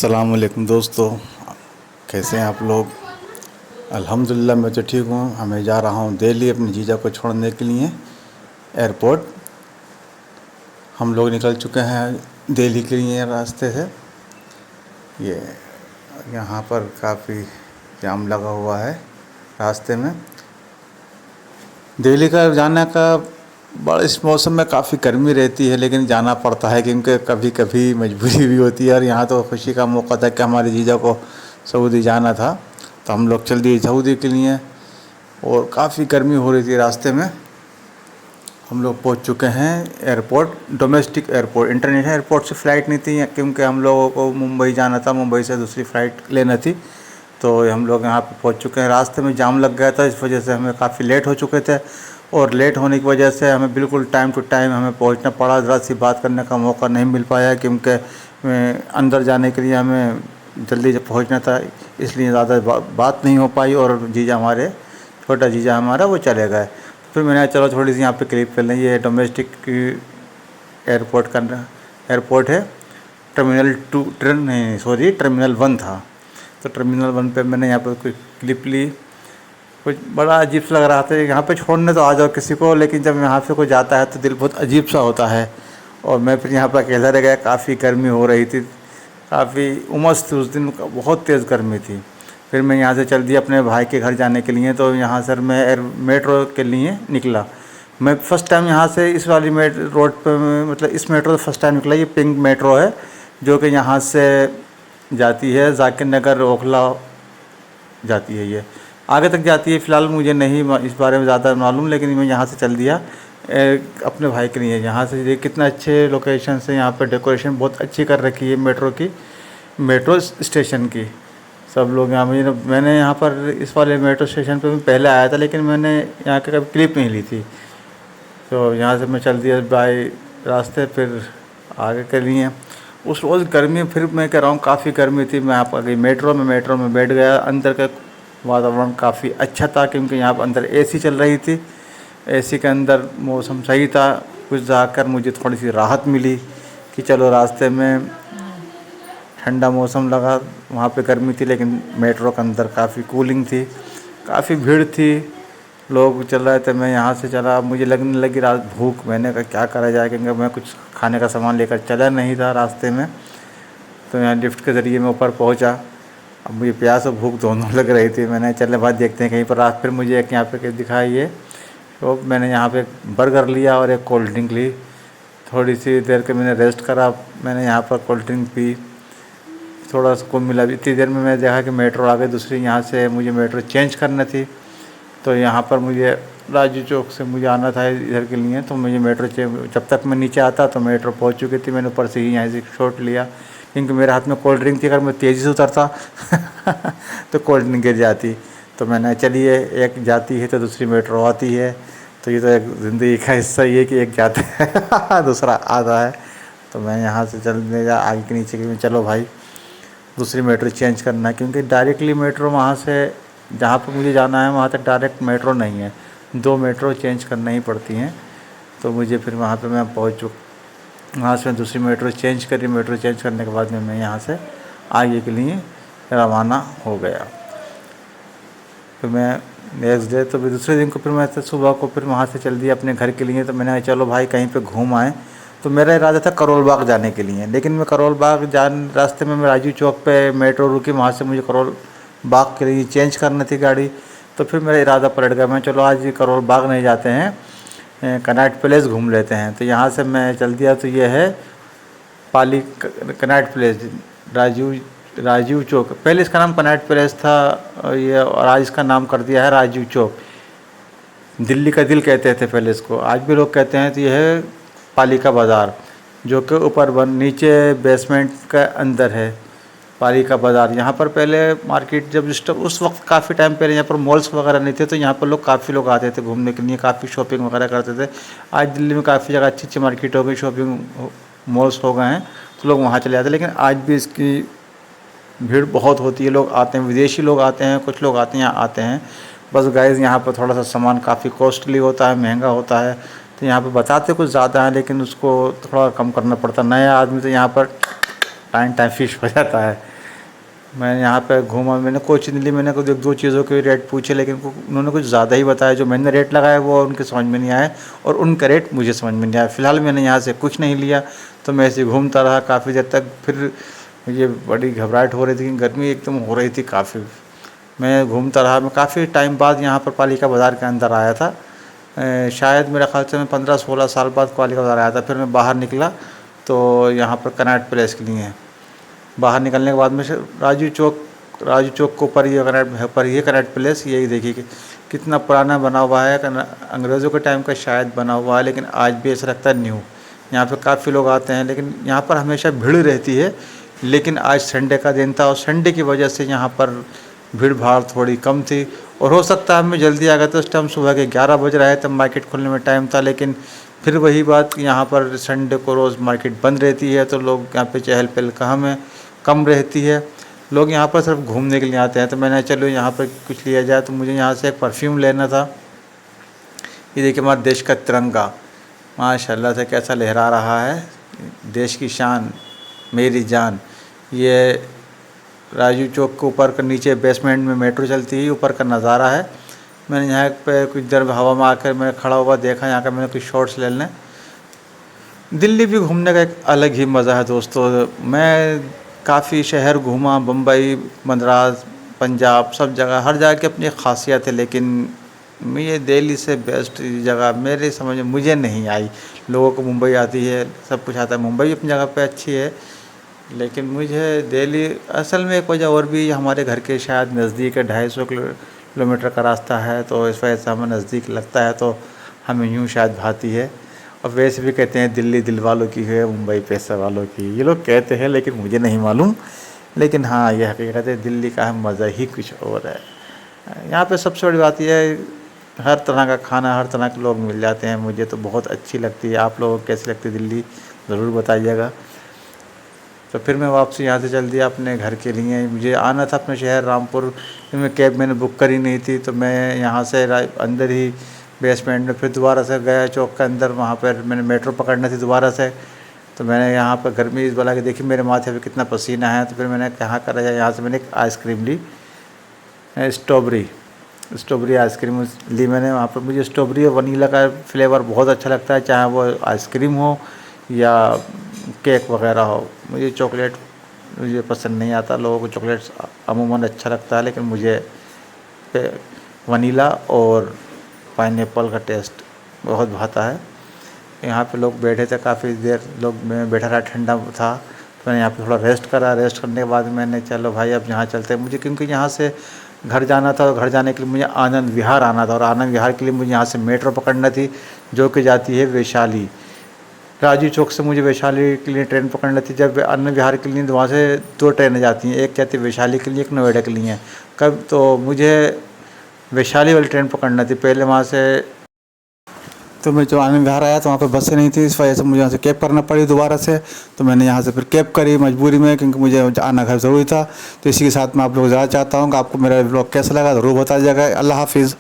अस्सलाम वालेकुम दोस्तों, कैसे हैं आप लोग। अल्हम्दुलिल्लाह मैं तो ठीक हूँ। मैं जा रहा हूँ दिल्ली अपने जीजा को छोड़ने के लिए एयरपोर्ट। हम लोग निकल चुके हैं दिल्ली के लिए रास्ते से। ये यहाँ पर काफ़ी जाम लगा हुआ है रास्ते में। दिल्ली का जाने का बड़ा इस मौसम में काफ़ी गर्मी रहती है, लेकिन जाना पड़ता है क्योंकि कभी कभी मजबूरी भी होती है। और यहाँ तो खुशी का मौका था कि हमारे जीजा को सऊदी जाना था, तो हम लोग चल दिए सऊदी के लिए। और काफ़ी गर्मी हो रही थी रास्ते में। हम लोग पहुँच चुके हैं airport, domestic airport. International airport से फ़्लाइट नहीं थी क्योंकि हम लोगों को मुंबई जाना था, मुंबई से दूसरी फ़्लाइट लेना थी। तो हम लोग यहाँ पे पहुँच चुके हैं। रास्ते में जाम लग गया था, इस वजह से हमें काफ़ी लेट हो चुके थे। और लेट होने की वजह से हमें बिल्कुल टाइम टू टाइम हमें पहुँचना पड़ा। ज़रा सी बात करने का मौका नहीं मिल पाया क्योंकि अंदर जाने के लिए हमें जल्दी पहुँचना था, इसलिए ज़्यादा बात नहीं हो पाई। और जीजा हमारे, छोटा जीजा हमारा, वो चले गए। फिर मैंने चलो थोड़ी सी यहाँ पे क्लिप कर लें। ये डोमेस्टिक एयरपोर्ट का एयरपोर्ट है। टर्मिनल 2 नहीं सॉरी टर्मिनल 1 था। तो टर्मिनल 1 पे मैंने यहाँ पर कुछ क्लिप ली। कुछ बड़ा अजीब सा लग रहा था। यहाँ पे छोड़ने तो आ जाओ किसी को, लेकिन जब यहाँ से कोई जाता है तो दिल बहुत अजीब सा होता है। और मैं फिर यहाँ पर अकेला रह गया। काफ़ी गर्मी हो रही थी, काफ़ी उमस थी उस दिन, बहुत तेज़ गर्मी थी। फिर मैं यहाँ से चल दिया अपने भाई के घर जाने के लिए। तो यहाँ सर मैं मेट्रो के लिए निकला। मैं फ़र्स्ट टाइम यहाँ से इस वाली रोड पर, मतलब इस मेट्रो से फ़र्स्ट टाइम निकला। ये पिंक मेट्रो है जो कि यहाँ से जाती है जाकिर नगर, ओखला जाती है। ये आगे तक जाती है। फ़िलहाल मुझे नहीं इस बारे में ज़्यादा मालूम, लेकिन मैं यहाँ से चल दिया अपने भाई के लिए। यहाँ से ये कितना अच्छे लोकेशन से, यहाँ पर डेकोरेशन बहुत अच्छी कर रखी है मेट्रो की, मेट्रो स्टेशन की। सब लोग यहाँ, मैंने यहाँ पर इस वाले मेट्रो स्टेशन पे पहले आया था, लेकिन मैंने यहाँ की कभी क्लिप नहीं ली थी। तो यहाँ से मैं चल दिया बाई रास्ते फिर आगे के लिए। उस रोज़ गर्मी, फिर मैं कह रहा हूँ काफ़ी गर्मी थी। मैं यहाँ पर गई मेट्रो में बैठ गया। अंदर का वातावरण काफ़ी अच्छा था क्योंकि यहाँ पर अंदर एसी चल रही थी। एसी के अंदर मौसम सही था। कुछ जाकर मुझे थोड़ी सी राहत मिली कि चलो रास्ते में ठंडा मौसम लगा। वहाँ पे गर्मी थी, लेकिन मेट्रो के अंदर काफ़ी कूलिंग थी, काफ़ी भीड़ थी, लोग चल रहे थे। मैं यहाँ से चला, मुझे लगने लगी रात भूख। मैंने कहा क्या करा जाए, क्योंकि मैं कुछ खाने का सामान लेकर चला नहीं था रास्ते में। तो यहाँ लिफ्ट के ज़रिए मैं ऊपर पहुँचा। अब मुझे प्यास और भूख दोनों लग रही थी। मैंने चलने बाद देखते हैं कहीं पर रात। फिर मुझे एक यहाँ पे दिखाई है, तो मैंने यहाँ पे बर्गर लिया और एक कोल्ड ड्रिंक ली। थोड़ी सी देर के मैंने रेस्ट करा। मैंने यहाँ पर कोल्ड ड्रिंक पी, थोड़ा सुकून मिला। इतनी देर में मैं देखा कि मेट्रो आ गई दूसरी। यहाँ से मुझे मेट्रो चेंज करना थी, तो यहाँ पर मुझे राजू चौक से मुझे आना था इधर के लिए। तो मुझे मेट्रो जब तक मैं नीचे आता तो मेट्रो पहुँच चुकी थी। मैंने ऊपर से ही यहाँ से शॉट लिया क्योंकि मेरे हाथ में कोल्ड ड्रिंक थी। अगर मैं तेज़ी से उतरता तो कोल्ड ड्रिंक गिर जाती। तो मैंने चलिए, एक जाती है तो दूसरी मेट्रो आती है, तो ये तो एक ज़िंदगी का हिस्सा ही है कि एक जाता है दूसरा आता है। तो मैं यहाँ से चलने जा आगे के नीचे के, चलो भाई दूसरी मेट्रो चेंज करना है क्योंकि डायरेक्टली मेट्रो वहाँ से जहाँ पर मुझे जाना है वहाँ तक डायरेक्ट मेट्रो नहीं है, 2 मेट्रो चेंज करना ही पड़ती हैं। तो मुझे फिर वहाँ पे मैं पहुँच चुका। वहाँ से मैं दूसरी मेट्रो चेंज करी। मेट्रो चेंज करने के बाद में मैं यहाँ से आगे के लिए रवाना हो गया। फिर मैं नेक्स्ट डे, तो फिर दूसरे दिन को फिर मैं सुबह को फिर वहाँ से चल दिया अपने घर के लिए। तो मैंने चलो भाई कहीं पे घूम आए। तो मेरा इरादा था करोल बाग जाने के लिए, लेकिन मैं करोल बाग रास्ते में मैं राजू चौक पे मेट्रो रुकी। वहाँ से मुझे करोल बाग के लिए चेंज करनी थी गाड़ी। तो फिर मेरा इरादा पलट गया। मैं चलो आज करोल बाग नहीं जाते हैं, कनाट पैलेस घूम लेते हैं। तो यहाँ से मैं चल दिया। तो ये है कनाट पैलेस, राजीव चौक। पहले इसका नाम कनाट पैलेस था ये, और आज इसका नाम कर दिया है राजीव चौक। दिल्ली का दिल कहते थे पहले इसको, आज भी लोग कहते हैं। तो ये है पालिका बाज़ार, जो कि ऊपर नीचे बेसमेंट का अंदर है पालिका बाज़ार। यहाँ पर पहले मार्केट जब उस वक्त काफ़ी टाइम पहले यहाँ पर मॉल्स वगैरह नहीं थे, तो यहाँ पर काफ़ी लोग आते थे घूमने के लिए, काफ़ी शॉपिंग वगैरह करते थे। आज दिल्ली में काफ़ी जगह अच्छी अच्छी मार्केट हो गई, शॉपिंग मॉल्स हो गए हैं, तो लोग वहाँ चले जाते हैं। लेकिन आज भी इसकी भीड़ बहुत होती है, लोग आते हैं, विदेशी लोग आते हैं, कुछ लोग आते हैं आते हैं। बस गाइस यहाँ पर थोड़ा सा सामान काफ़ी कॉस्टली होता है, महंगा होता है। तो यहाँ पे बताते कुछ ज़्यादा है, लेकिन उसको थोड़ा कम करना पड़ता है। नया आदमी तो यहाँ पर टाइम फिश हो जाता है। मैं यहाँ पे घूमा, मैंने कोई चीज़ नहीं ली, मैंने कुछ 1-2 चीज़ों के रेट पूछे, लेकिन उन्होंने कुछ ज़्यादा ही बताया। जो मैंने रेट लगाया वो उनके समझ में नहीं आया और उनका रेट मुझे समझ में नहीं आया। फ़िलहाल मैंने यहाँ से कुछ नहीं लिया, तो मैं ऐसे घूमता रहा काफ़ी देर तक। फिर मुझे बड़ी घबराहट हो रही थी, गर्मी एकदम हो रही थी काफ़ी। मैं घूमता रहा, मैं काफ़ी टाइम बाद यहाँ पर पालिका बाज़ार के अंदर आया था। शायद मेरा ख्याल से मैं 15-16 साल बाद पालिका बाज़ार आया था। फिर मैं बाहर निकला तो यहाँ पर कनॉट प्लेस के लिए, बाहर निकलने के बाद में राजू चौक के ऊपर ये कनॉट प्लेस, यही देखिए कि कितना पुराना बना हुआ है। अंग्रेज़ों के टाइम का शायद बना हुआ है, लेकिन आज भी ऐसा लगता है न्यू। यहाँ पे काफ़ी लोग आते हैं, लेकिन यहाँ पर हमेशा भीड़ रहती है। लेकिन आज संडे का दिन था और संडे की वजह से यहाँ पर भीड़ भाड़ थोड़ी कम थी। और हो सकता है मैं जल्दी आ गया था, उस टाइम सुबह के 11 बज रहे थे, मार्केट खुलने में टाइम था। लेकिन फिर वही बात कि यहाँ पर संडे को रोज़ मार्केट बंद रहती है, तो लोग यहाँ पे चहल पहल कम रहती है। लोग यहाँ पर सिर्फ घूमने के लिए आते हैं। तो मैंने चलो यहाँ पर कुछ लिया जाए, तो मुझे यहाँ से एक परफ्यूम लेना था। ये देखिए हमारे देश का तिरंगा माशाल्लाह से कैसा लहरा रहा है, देश की शान मेरी जान। ये राजू चौक के ऊपर का, नीचे बेसमेंट में मेट्रो चलती है, ऊपर का नज़ारा है। मैंने यहाँ पे कुछ देर हवा में आकर मैं खड़ा हुआ देखा, यहाँ का मैंने कुछ शॉट्स ले लें। दिल्ली भी घूमने का एक अलग ही मज़ा है दोस्तों। मैं काफ़ी शहर घूमा, बम्बई, मद्रास, पंजाब, सब जगह, हर जगह की अपनी ख़ासियत है। लेकिन ये दिल्ली से बेस्ट जगह मेरे समझ में मुझे नहीं आई। लोगों को मुंबई आती है, सब कुछ आता है, मुंबई अपनी जगह पे अच्छी है, लेकिन मुझे दिल्ली असल में एक वजह और भी, हमारे घर के शायद नज़दीक है, 250 किलोमीटर का रास्ता है, तो इस वजह से हमें नज़दीक लगता है, तो हमें यूँ शायद भाती है। और वैसे भी कहते हैं दिल्ली दिल वालों की है, मुंबई पैसे वालों की, ये लोग कहते हैं, लेकिन मुझे नहीं मालूम। लेकिन हाँ, यह हकीकत है, दिल्ली का मज़ा ही कुछ और है। यहाँ पे सबसे बड़ी बात यह है, हर तरह का खाना, हर तरह के लोग मिल जाते हैं। मुझे तो बहुत अच्छी लगती है। आप लोगों को कैसी लगती है दिल्ली, ज़रूर बताइएगा। तो फिर मैं वापसी यहाँ से चल दिया अपने घर के लिए। मुझे आना था अपने शहर रामपुर, में कैब मैंने बुक करी नहीं थी, तो मैं यहाँ से अंदर ही बेसमेंट में फिर दोबारा से गया चौक के अंदर, वहाँ पर मैंने मेट्रो पकड़नी थी दोबारा से। तो मैंने यहाँ पर गर्मी इस वाला कि देखी मेरे माथे पे कितना पसीना है, तो फिर मैंने कहाँ करा जाए, यहाँ से मैंने एक आइसक्रीम ली, स्ट्रॉबेरी आइसक्रीम ली मैंने। वहाँ पर मुझे स्ट्रॉबेरी और वनीला का फ्लेवर बहुत अच्छा लगता है, चाहे वो आइसक्रीम हो या केक वगैरह हो। मुझे चॉकलेट मुझे पसंद नहीं आता, लोगों को चॉकलेट्स अमूमन अच्छा लगता है, लेकिन मुझे वनीला और पाइनएप्पल का टेस्ट बहुत भाता है। यहाँ पे लोग बैठे थे काफ़ी देर, मैं बैठा रहा, ठंडा था, तो मैंने यहाँ पे थोड़ा रेस्ट करा। रेस्ट करने के बाद मैंने चलो भाई अब यहाँ चलते हैं, मुझे क्योंकि यहाँ से घर जाना था, और घर जाने के लिए मुझे आनंद विहार आना था, और आनंद विहार के लिए मुझे यहाँ से मेट्रो पकड़ना थी, जो कि जाती है वैशाली। राजू चौक से मुझे वैशाली के लिए ट्रेन पकड़नी थी। जब आनंद विहार के लिए, तो वहाँ से 2 ट्रेनें जाती हैं, एक जाती है वैशाली के लिए, एक नोएडा के लिए। कब तो मुझे वैशाली वाली ट्रेन पकड़ना थी पहले वहाँ से। तो मैं जो आनंद विहार आया तो वहाँ पे बसें नहीं थी, इस वजह से मुझे यहाँ से कैब करना पड़ी दोबारा से। तो मैंने यहाँ से फिर कैब करी मजबूरी में, क्योंकि मुझे आना घर ज़रूरी था। तो इसी के साथ मैं आप लोग ज़्यादा चाहता हूँ कि आपको मेरा ब्लॉग कैसा लगा ज़रूर बताइएगा। अल्लाह हाफिज़।